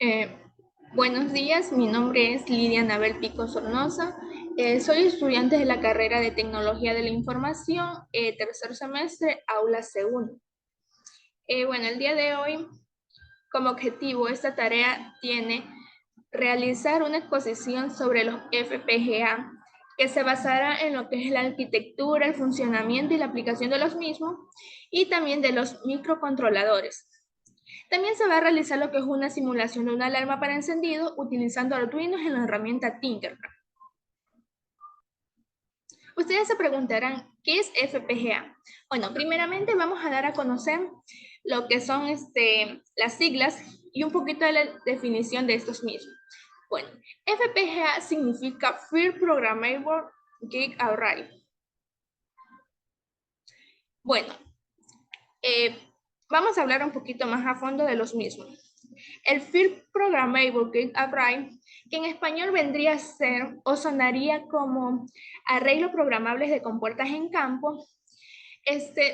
Eh, Buenos días, mi nombre es Lidia Anabel Pico Sornosa. Soy estudiante de la carrera de Tecnología de la Información, tercer semestre, aula C1. Bueno, el día de hoy, como objetivo, esta tarea tiene realizar una exposición sobre los FPGA, que se basará en lo que es la arquitectura, el funcionamiento y la aplicación de los mismos, y también de los microcontroladores. También se va a realizar lo que es una simulación de una alarma para encendido utilizando Arduino en la herramienta Tinkercad. Ustedes se preguntarán, ¿qué es FPGA? Bueno, primeramente vamos a dar a conocer lo que son las siglas y un poquito de la definición de estos mismos. Bueno, FPGA significa Field Programmable Gate Array. Bueno, eh, vamos a hablar un poquito más a fondo de los mismos. El Field Programmable Gate Array, que en español vendría a ser o sonaría como arreglo programables de compuertas en campo,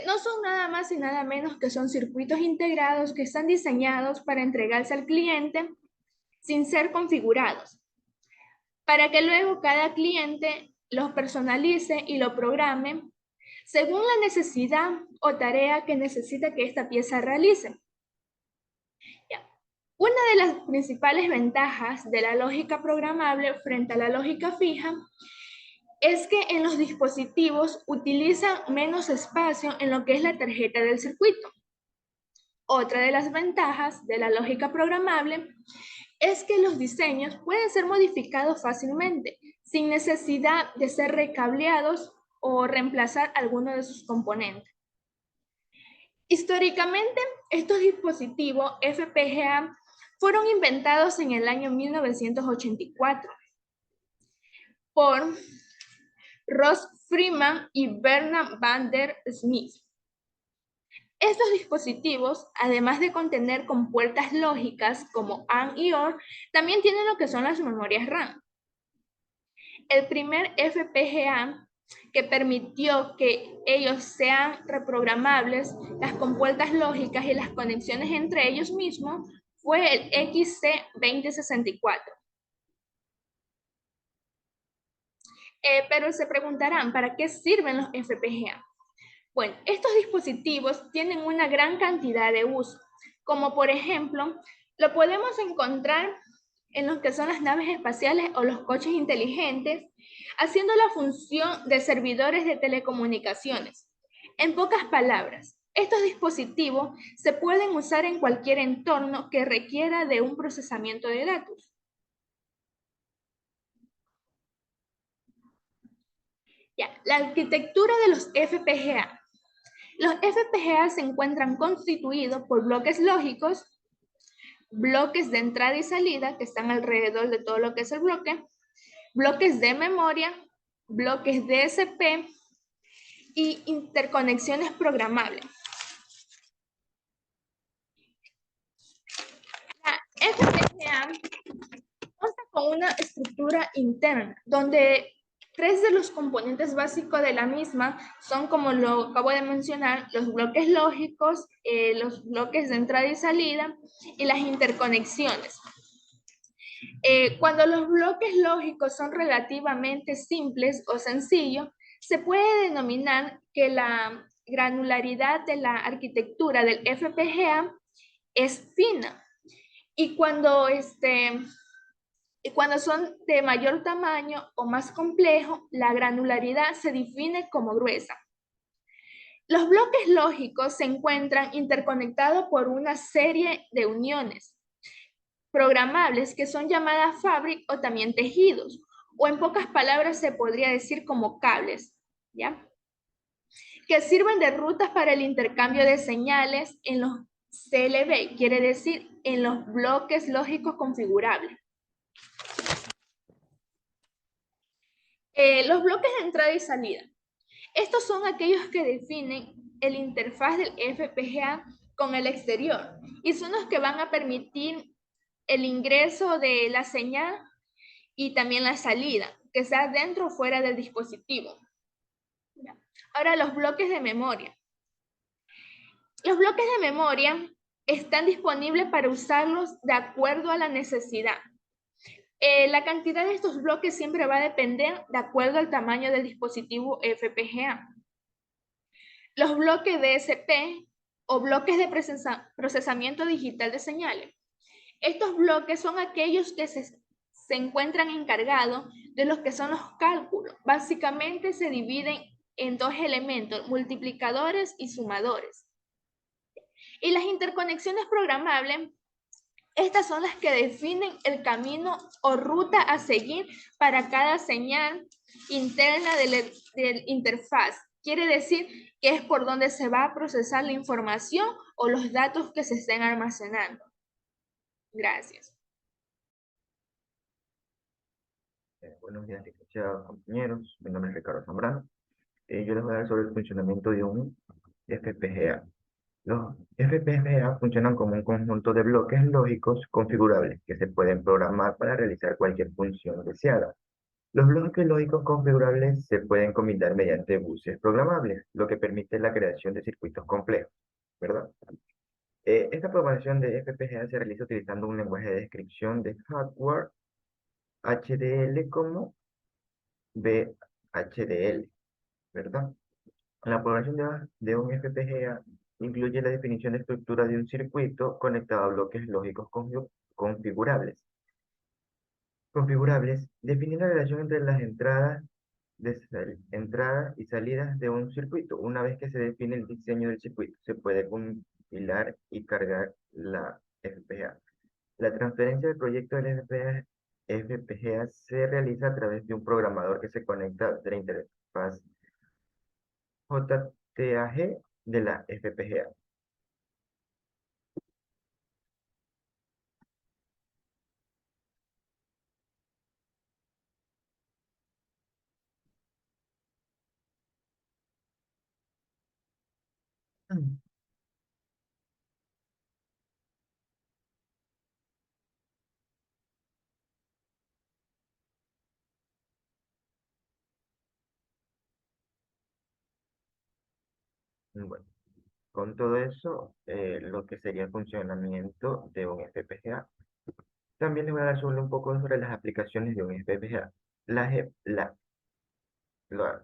no son nada más y nada menos que son circuitos integrados que están diseñados para entregarse al cliente sin ser configurados, para que luego cada cliente los personalice y lo programe según la necesidad o tarea que necesita que esta pieza realice. Una de las principales ventajas de la lógica programable frente a la lógica fija es que en los dispositivos utilizan menos espacio en lo que es la tarjeta del circuito. Otra de las ventajas de la lógica programable es que los diseños pueden ser modificados fácilmente, sin necesidad de ser recableados o reemplazar alguno de sus componentes. Históricamente, estos dispositivos FPGA fueron inventados en el año 1984 por Ross Freeman y Bernard van der Smith. Estos dispositivos, además de contener compuertas lógicas como AND y OR, también tienen lo que son las memorias RAM. El primer FPGA que permitió que ellos sean reprogramables, las compuertas lógicas y las conexiones entre ellos mismos, fue el XC2064. Pero se preguntarán, ¿para qué sirven los FPGA? Bueno, estos dispositivos tienen una gran cantidad de uso, como por ejemplo, lo podemos encontrar en lo que son las naves espaciales o los coches inteligentes, haciendo la función de servidores de telecomunicaciones. En pocas palabras, estos dispositivos se pueden usar en cualquier entorno que requiera de un procesamiento de datos. Ya, la arquitectura de los FPGA. Los FPGA se encuentran constituidos por bloques lógicos, bloques de entrada y salida que están alrededor de todo lo que es el bloque, bloques de memoria, bloques DSP y interconexiones programables. La FPGA cuenta con una estructura interna donde tres de los componentes básicos de la misma son, como lo acabo de mencionar, los bloques lógicos, los bloques de entrada y salida y las interconexiones. Cuando los bloques lógicos son relativamente simples o sencillos, se puede denominar que la granularidad de la arquitectura del FPGA es fina. Y cuando son de mayor tamaño o más complejo, la granularidad se define como gruesa. Los bloques lógicos se encuentran interconectados por una serie de uniones programables que son llamadas fabric o también tejidos, o en pocas palabras se podría decir como cables, ¿ya? Que sirven de rutas para el intercambio de señales en los CLB, quiere decir en los bloques lógicos configurables. Los bloques de entrada y salida. Estos son aquellos que definen el interfaz del FPGA con el exterior y son los que van a permitir el ingreso de la señal y también la salida, que sea dentro o fuera del dispositivo. Ahora, los bloques de memoria. Los bloques de memoria están disponibles para usarlos de acuerdo a la necesidad. La cantidad de estos bloques siempre va a depender de acuerdo al tamaño del dispositivo FPGA. Los bloques DSP o bloques de procesamiento digital de señales. Estos bloques son aquellos que se encuentran encargados de los que son los cálculos. Básicamente se dividen en dos elementos, multiplicadores y sumadores. Y las interconexiones programables, estas son las que definen el camino o ruta a seguir para cada señal interna del interfaz. Quiere decir que es por donde se va a procesar la información o los datos que se estén almacenando. Gracias. Buenos días, licenciados, compañeros. Mi nombre es Ricardo Zambrano. Yo les voy a hablar sobre el funcionamiento de un FPGA. Los FPGA funcionan como un conjunto de bloques lógicos configurables que se pueden programar para realizar cualquier función deseada. Los bloques lógicos configurables se pueden combinar mediante buses programables, lo que permite la creación de circuitos complejos, ¿verdad? Esta programación de FPGA se realiza utilizando un lenguaje de descripción de hardware HDL como VHDL, ¿verdad? La programación de un FPGA incluye la definición de estructura de un circuito conectado a bloques lógicos configurables. Definir la relación entre las entradas y salidas de un circuito. Una vez que se define el diseño del circuito, se puede compilar y cargar la FPGA. La transferencia del proyecto del FPGA se realiza a través de un programador que se conecta de la interfaz JTAG de la FPGA. Bueno, con todo eso, lo que sería el funcionamiento de un FPGA. También les voy a dar solo un poco sobre las aplicaciones de un FPGA. La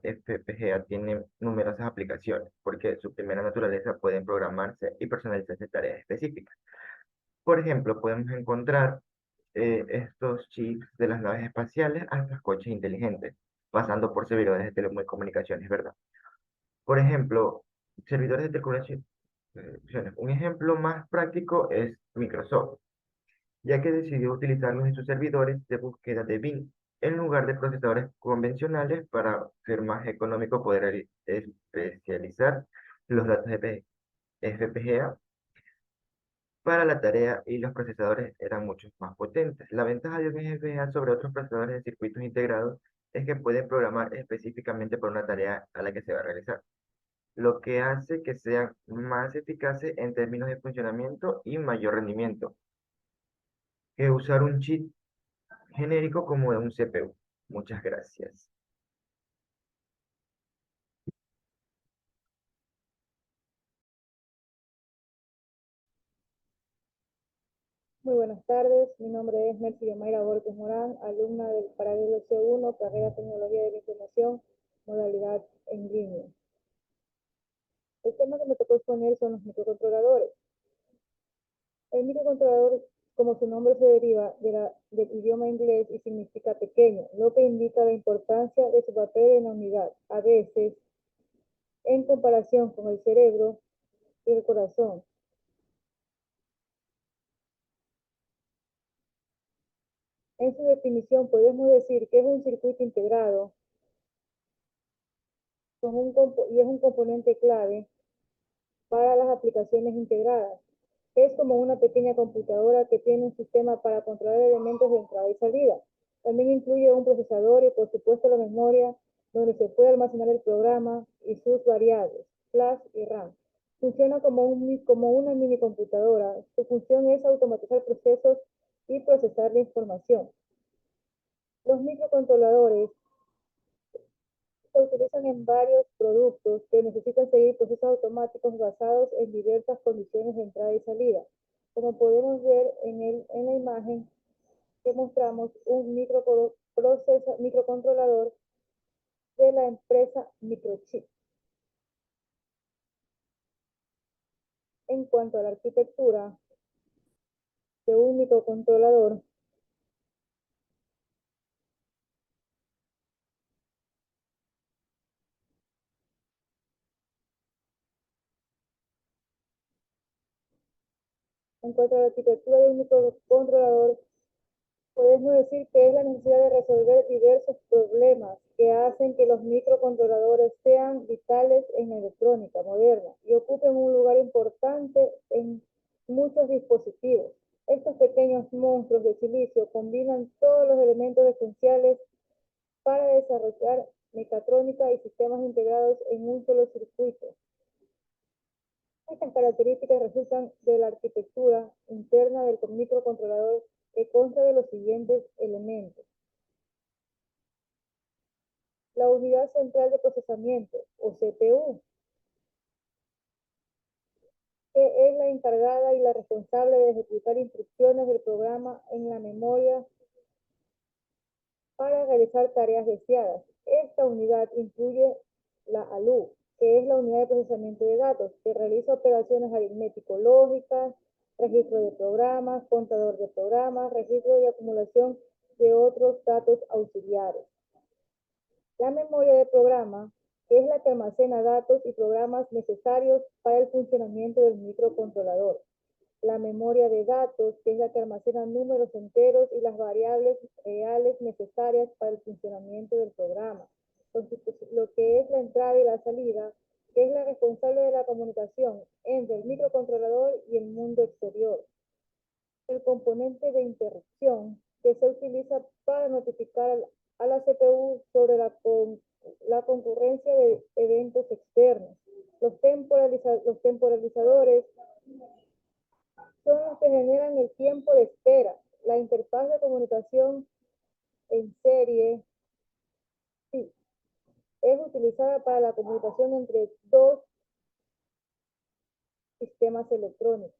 FPGA tiene numerosas aplicaciones porque su primera naturaleza pueden programarse y personalizarse tareas específicas. Por ejemplo, podemos encontrar estos chips de las naves espaciales hasta los coches inteligentes, pasando por servidores de telecomunicaciones, ¿verdad? Por ejemplo, servidores de telecomunicaciones. Un ejemplo más práctico es Microsoft, ya que decidió utilizarlos en sus servidores de búsqueda de Bing en lugar de procesadores convencionales para ser más económico poder especializar los datos de FPGA para la tarea y los procesadores eran mucho más potentes. La ventaja de un FPGA sobre otros procesadores de circuitos integrados es que pueden programar específicamente por una tarea a la que se va a realizar, lo que hace que sean más eficaces en términos de funcionamiento y mayor rendimiento que usar un chip genérico como de un CPU. Muchas gracias. Muy buenas tardes, mi nombre es Mercy Yomaira Borges Morán, alumna del paralelo C1, carrera Tecnología de la Información, modalidad en línea. El tema que me tocó exponer son los microcontroladores. El microcontrolador, como su nombre se deriva del idioma inglés y significa pequeño, lo que indica la importancia de su papel en la unidad, a veces en comparación con el cerebro y el corazón. En su definición podemos decir que es un circuito integrado y es un componente clave para las aplicaciones integradas. Es como una pequeña computadora que tiene un sistema para controlar elementos de entrada y salida. También incluye un procesador y por supuesto la memoria donde se puede almacenar el programa y sus variables, flash y RAM. Funciona como una mini computadora. Su función es automatizar procesos y procesar la información. Los microcontroladores se utilizan en varios productos que necesitan seguir procesos automáticos basados en diversas condiciones de entrada y salida. Como podemos ver en la imagen que mostramos, un microcontrolador de la empresa Microchip. En cuanto a la arquitectura de un microcontrolador, podemos decir que es la necesidad de resolver diversos problemas que hacen que los microcontroladores sean vitales en la electrónica moderna y ocupen un lugar importante en muchos dispositivos. Estos pequeños monstruos de silicio combinan todos los elementos esenciales para desarrollar mecatrónica y sistemas integrados en un solo circuito. Estas características resultan de la arquitectura interna del microcontrolador, que consta de los siguientes elementos: la unidad central de procesamiento, o CPU, que es la encargada y la responsable de ejecutar instrucciones del programa en la memoria para realizar tareas deseadas. Esta unidad incluye la ALU, que es la unidad de procesamiento de datos, que realiza operaciones aritmético-lógicas, registro de programas, contador de programas, registro y acumulación de otros datos auxiliares. La memoria de programa, que es la que almacena datos y programas necesarios para el funcionamiento del microcontrolador. La memoria de datos, que es la que almacena números enteros y las variables reales necesarias para el funcionamiento del programa. Entonces, lo que es la entrada y la salida, que es la responsable de la comunicación entre el microcontrolador y el mundo exterior. El componente de interrupción, que se utiliza para notificar a la CPU sobre la concurrencia de eventos externos. Los temporalizadores son los que generan el tiempo de espera. La interfaz de comunicación en serie sí, es utilizada para la comunicación entre dos sistemas electrónicos.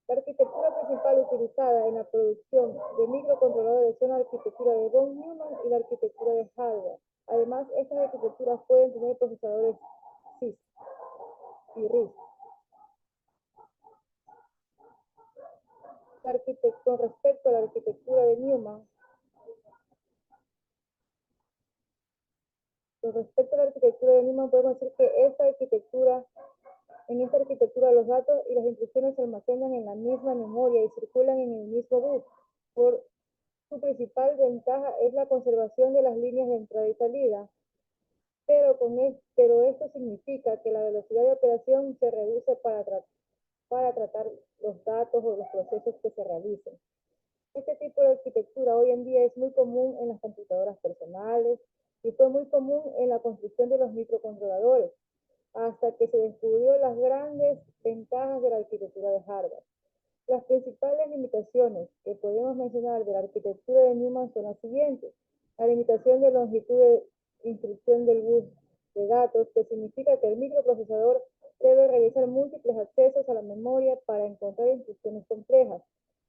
La arquitectura principal utilizada en la producción de microcontroladores son la arquitectura de von Neumann y la arquitectura de hardware. Además, estas arquitecturas pueden tener procesadores CISC y RISC. Con respecto a la arquitectura de Neumann, podemos decir que en esta arquitectura los datos y las instrucciones se almacenan en la misma memoria y circulan en el mismo bus. Su principal ventaja es la conservación de las líneas de entrada y salida, pero esto significa que la velocidad de operación se reduce para tratar los datos o los procesos que se realicen. Este tipo de arquitectura hoy en día es muy común en las computadoras personales y fue muy común en la construcción de los microcontroladores, hasta que se descubrió las grandes ventajas de la arquitectura de hardware. Las principales limitaciones que podemos mencionar de la arquitectura de Neumann son las siguientes: la limitación de longitud de instrucción del bus de datos, que significa que el microprocesador debe realizar múltiples accesos a la memoria para encontrar instrucciones complejas,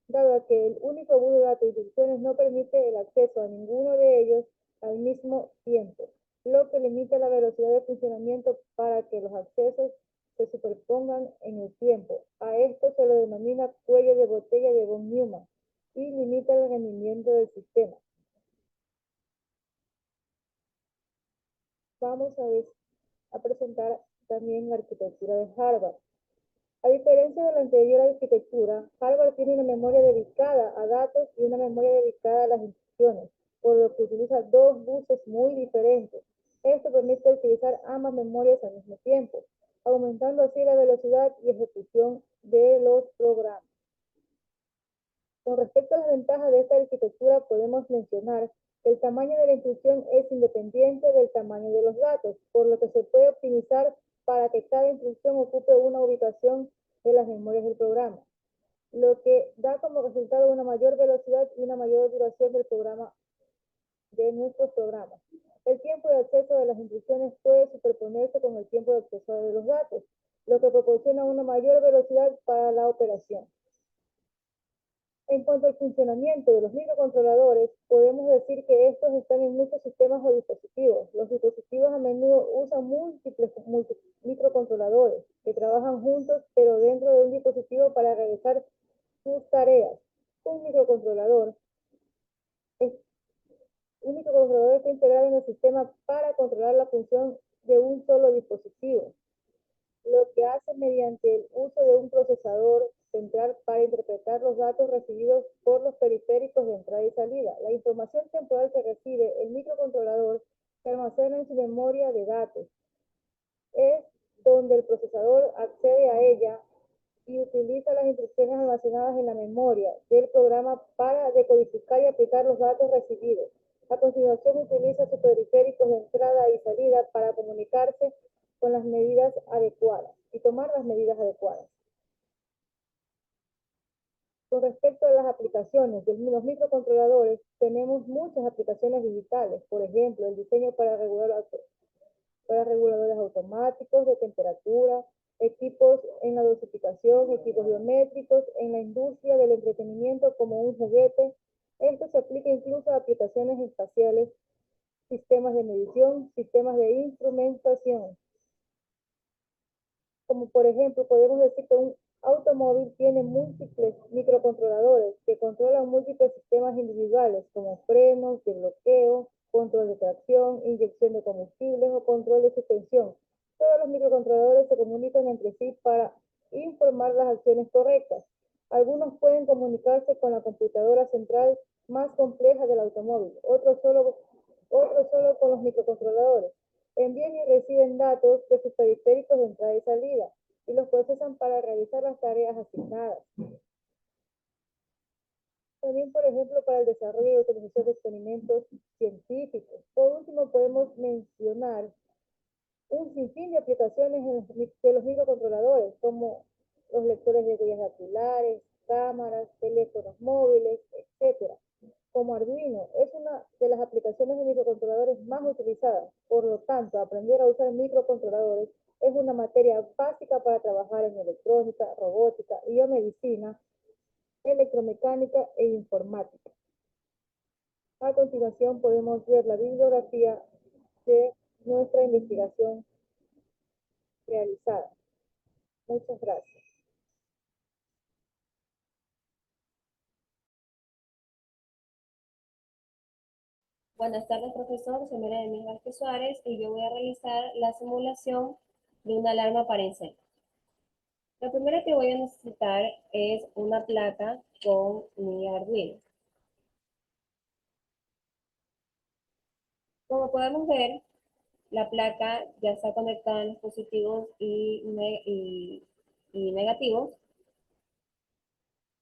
dado que el único bus de datos de instrucciones no permite el acceso a ninguno de ellos al mismo tiempo, lo que limita la velocidad de funcionamiento para que los accesos se superpongan en el tiempo. A esto se lo denomina cuello de botella de von Neumann y limita el rendimiento del sistema. Vamos a presentar también la arquitectura de hardware. A diferencia de la anterior arquitectura, hardware tiene una memoria dedicada a datos y una memoria dedicada a las instrucciones, por lo que utiliza dos buses muy diferentes. Esto permite utilizar ambas memorias al mismo tiempo, aumentando así la velocidad y ejecución de los programas. Con respecto a las ventajas de esta arquitectura, podemos mencionar que el tamaño de la instrucción es independiente del tamaño de los datos, por lo que se puede optimizar para que cada instrucción ocupe una ubicación de las memorias del programa, lo que da como resultado una mayor velocidad y una mayor duración del programa, de nuestros programas. El tiempo de acceso de las instrucciones puede superponerse con el tiempo de acceso de los datos, lo que proporciona una mayor velocidad para la operación. En cuanto al funcionamiento de los microcontroladores, podemos decir que estos están en muchos sistemas o dispositivos. Los dispositivos a menudo usan múltiples microcontroladores que trabajan juntos, pero dentro de un dispositivo para realizar sus tareas. Un microcontrolador es Un microcontrolador está integrado en el sistema para controlar la función de un solo dispositivo, lo que hace mediante el uso de un procesador central para interpretar los datos recibidos por los periféricos de entrada y salida. La información temporal que recibe el microcontrolador se almacena en su memoria de datos. Es donde el procesador accede a ella y utiliza las instrucciones almacenadas en la memoria del programa para decodificar y aplicar los datos recibidos. A continuación utiliza sus periféricos de entrada y salida para comunicarse con las medidas adecuadas y tomar las medidas adecuadas. Con respecto a las aplicaciones de los microcontroladores, tenemos muchas aplicaciones digitales, por ejemplo, el diseño para reguladores automáticos de temperatura, equipos en la dosificación, equipos biométricos, en la industria del entretenimiento como un juguete. Esto se aplica incluso a aplicaciones espaciales, sistemas de medición, sistemas de instrumentación. Como por ejemplo, podemos decir que un automóvil tiene múltiples microcontroladores que controlan múltiples sistemas individuales como frenos, de bloqueo, control de tracción, inyección de combustibles o control de suspensión. Todos los microcontroladores se comunican entre sí para informar las acciones correctas. Algunos pueden comunicarse con la computadora central más compleja del automóvil, otros solo con los microcontroladores. Envían y reciben datos de sus periféricos de entrada y salida y los procesan para realizar las tareas asignadas. También, por ejemplo, para el desarrollo y utilización de experimentos científicos. Por último, podemos mencionar un sinfín de aplicaciones de los microcontroladores, como los lectores de huellas dactilares, cámaras, teléfonos móviles, etc. Como Arduino es una de las aplicaciones de microcontroladores más utilizadas. Por lo tanto, aprender a usar microcontroladores es una materia básica para trabajar en electrónica, robótica, biomedicina, electromecánica e informática. A continuación podemos ver la bibliografía de nuestra investigación realizada. Muchas gracias. Buenas tardes, profesor. Soy María Denise Vázquez Suárez y yo voy a realizar la simulación de una alarma para incendio. Lo primero que voy a necesitar es una placa con mi Arduino. Como podemos ver, la placa ya está conectada en los positivos y negativos.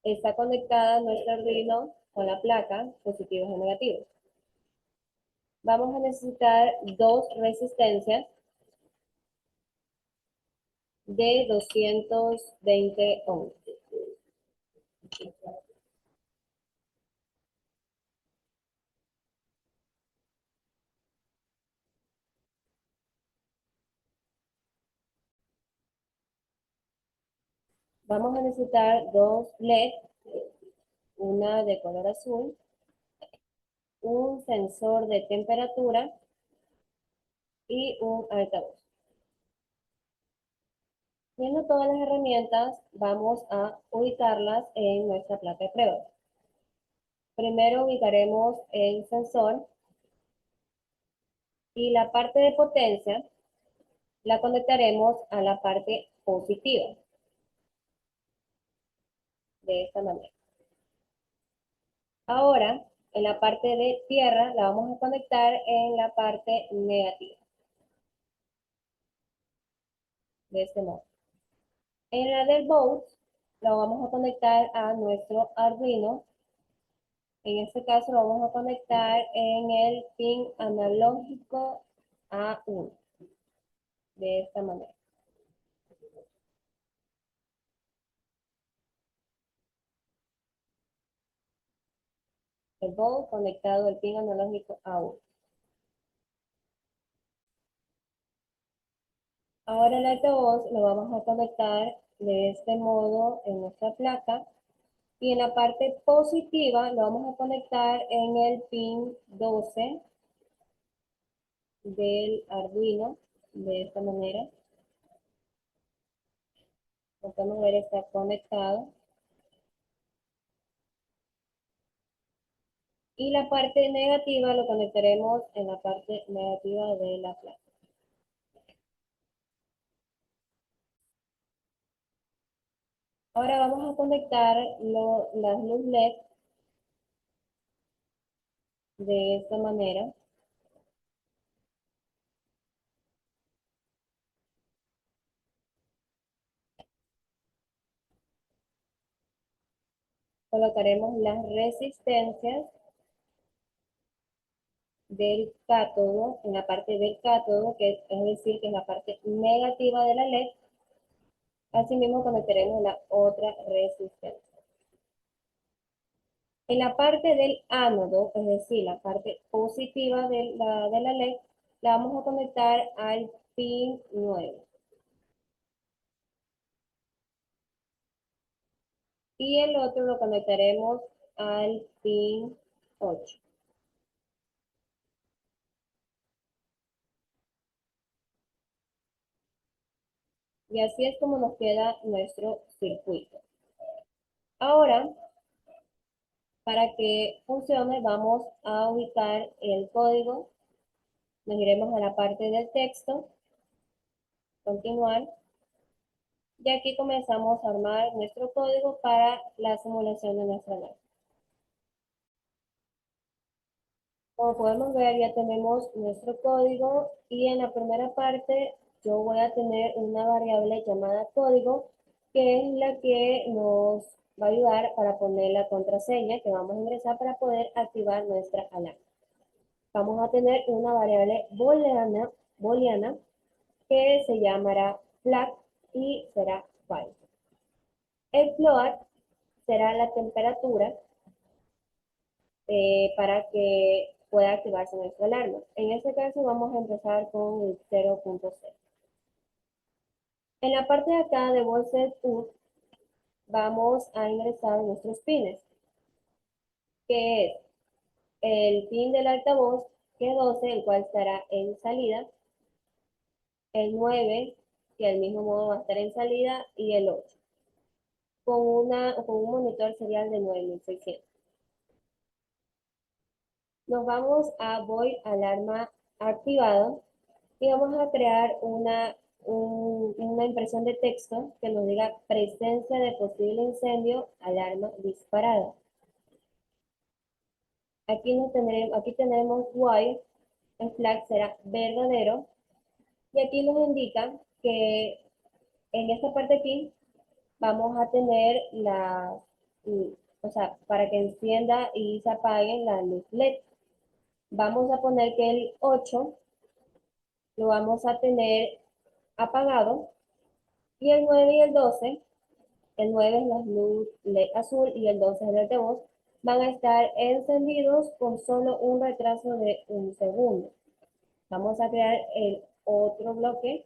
Está conectada nuestro Arduino con la placa, positivos y negativos. Vamos a necesitar dos resistencias de 220 ohms. Vamos a necesitar dos LED, una de color azul, un sensor de temperatura y un altavoz. Viendo todas las herramientas, vamos a ubicarlas en nuestra placa de prueba. Primero ubicaremos el sensor y la parte de potencia la conectaremos a la parte positiva, de esta manera. Ahora, en la parte de tierra la vamos a conectar en la parte negativa, de este modo. En la del board lo vamos a conectar a nuestro Arduino. En este caso lo vamos a conectar en el pin analógico A1, de esta manera. El board conectado al pin analógico A1. Ahora el altavoz lo vamos a conectar de este modo en nuestra placa y en la parte positiva lo vamos a conectar en el pin 12 del Arduino de esta manera. Como podemos ver, está conectado. Y la parte negativa lo conectaremos en la parte negativa de la placa. Ahora vamos a conectar las luz LED de esta manera. Colocaremos las resistencias del cátodo, en la parte del cátodo, que es decir, que es la parte negativa de la LED. Asimismo conectaremos la otra resistencia. En la parte del ánodo, es decir, la parte positiva de la LED, la vamos a conectar al pin 9. Y el otro lo conectaremos al pin 8. Y así es como nos queda nuestro circuito. Ahora, para que funcione, vamos a ubicar el código. Nos iremos a la parte del texto, continuar. Y aquí comenzamos a armar nuestro código para la simulación de nuestra nave. Como podemos ver, ya tenemos nuestro código y en la primera parte yo voy a tener una variable llamada código, que es la que nos va a ayudar para poner la contraseña que vamos a ingresar para poder activar nuestra alarma. Vamos a tener una variable booleana que se llamará flag y será false. El float será la temperatura para que pueda activarse nuestra alarma. En este caso vamos a empezar con el 0.0. En la parte de acá de voice ut vamos a ingresar nuestros pines, que es el pin del altavoz, que es 12, el cual estará en salida, el 9, que del mismo modo va a estar en salida, y el 8, con un monitor serial de 9600. Nos vamos a void alarma activado y vamos a crear una impresión de texto que nos diga presencia de posible incendio, alarma disparada. Aquí tenemos while, el flag será verdadero, y aquí nos indica que en esta parte aquí vamos a tener o sea, para que encienda y se apague la luz LED. Vamos a poner que el 8 lo vamos a tener apagado y el 9 y el 12, el 9 es la luz LED azul y el 12 es el de voz, van a estar encendidos con solo un retraso de 1 segundo. Vamos a crear el otro bloque,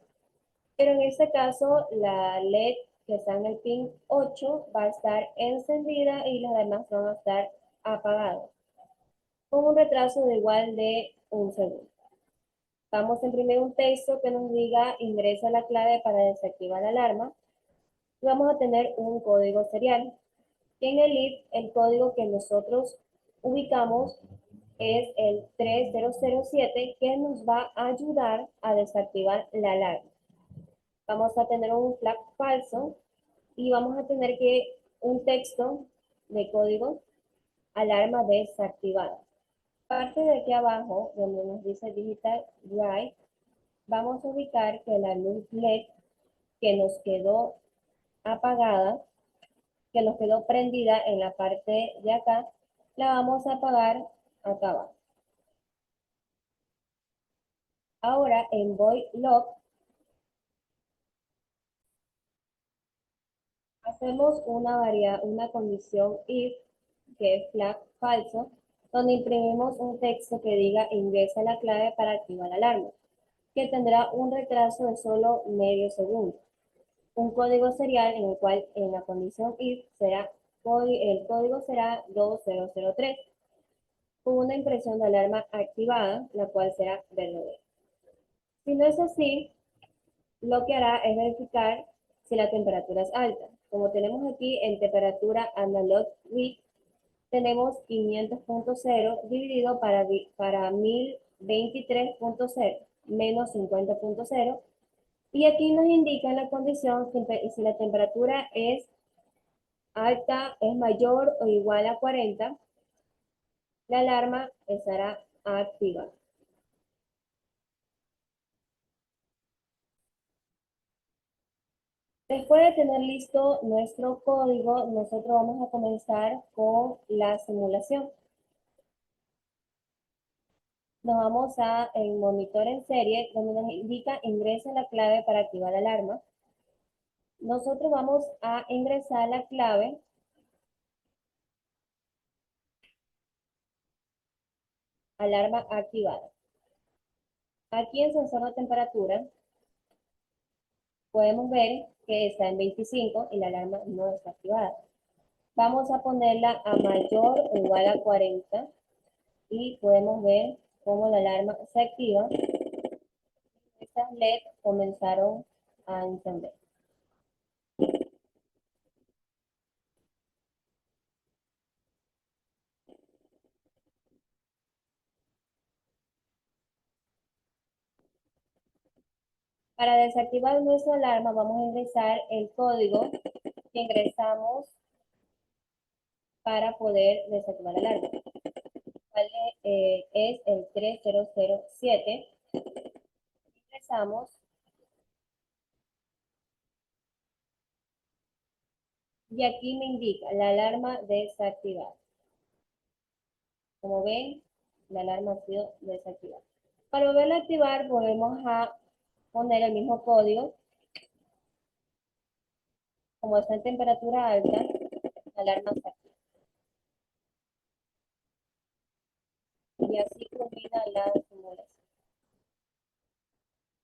pero en este caso la LED que está en el pin 8 va a estar encendida y las demás van a estar apagadas, con un retraso de igual de 1 segundo. Vamos a imprimir un texto que nos diga ingresa la clave para desactivar la alarma. Y vamos a tener un código serial. Y en el if, el código que nosotros ubicamos es el 3007, que nos va a ayudar a desactivar la alarma. Vamos a tener un flag falso y vamos a tener un texto de código alarma desactivada. Parte de aquí abajo, donde nos dice digital write, vamos a ubicar que la luz LED que nos quedó apagada, que nos quedó prendida en la parte de acá, la vamos a apagar acá abajo. Ahora en void log hacemos una condición if, que es flag falso, donde imprimimos un texto que diga ingresa la clave para activar la alarma. que tendrá un retraso de solo medio segundo. Un código serial en el cual en la condición if será, el código será 2003, con una impresión de alarma activada, la cual será verdadera. Si no es así, lo que hará es verificar si la temperatura es alta. Como tenemos aquí en temperatura analog read, tenemos 500.0 dividido para 1023.0 menos 50.0, y aquí nos indica en la condición si la temperatura es alta, es mayor o igual a 40, la alarma estará activa. Después de tener listo nuestro código, nosotros vamos a comenzar con la simulación. Nos vamos en monitor en serie, donde nos indica ingresa la clave para activar la alarma. Nosotros vamos a ingresar la clave alarma activada. Aquí en sensor de temperatura podemos ver que está en 25 y la alarma no está activada. Vamos a ponerla a mayor o igual a 40 y podemos ver cómo la alarma se activa. Estas LED comenzaron a encender. Para desactivar nuestra alarma vamos a ingresar el código que ingresamos para poder desactivar la alarma. Es el 3007. Ingresamos y aquí me indica la alarma desactivada. Como ven, la alarma ha sido desactivada. Para volverla a activar, volvemos a poner el mismo código. Como está en temperatura alta, la alarma se activa. Y así culmina la simulación.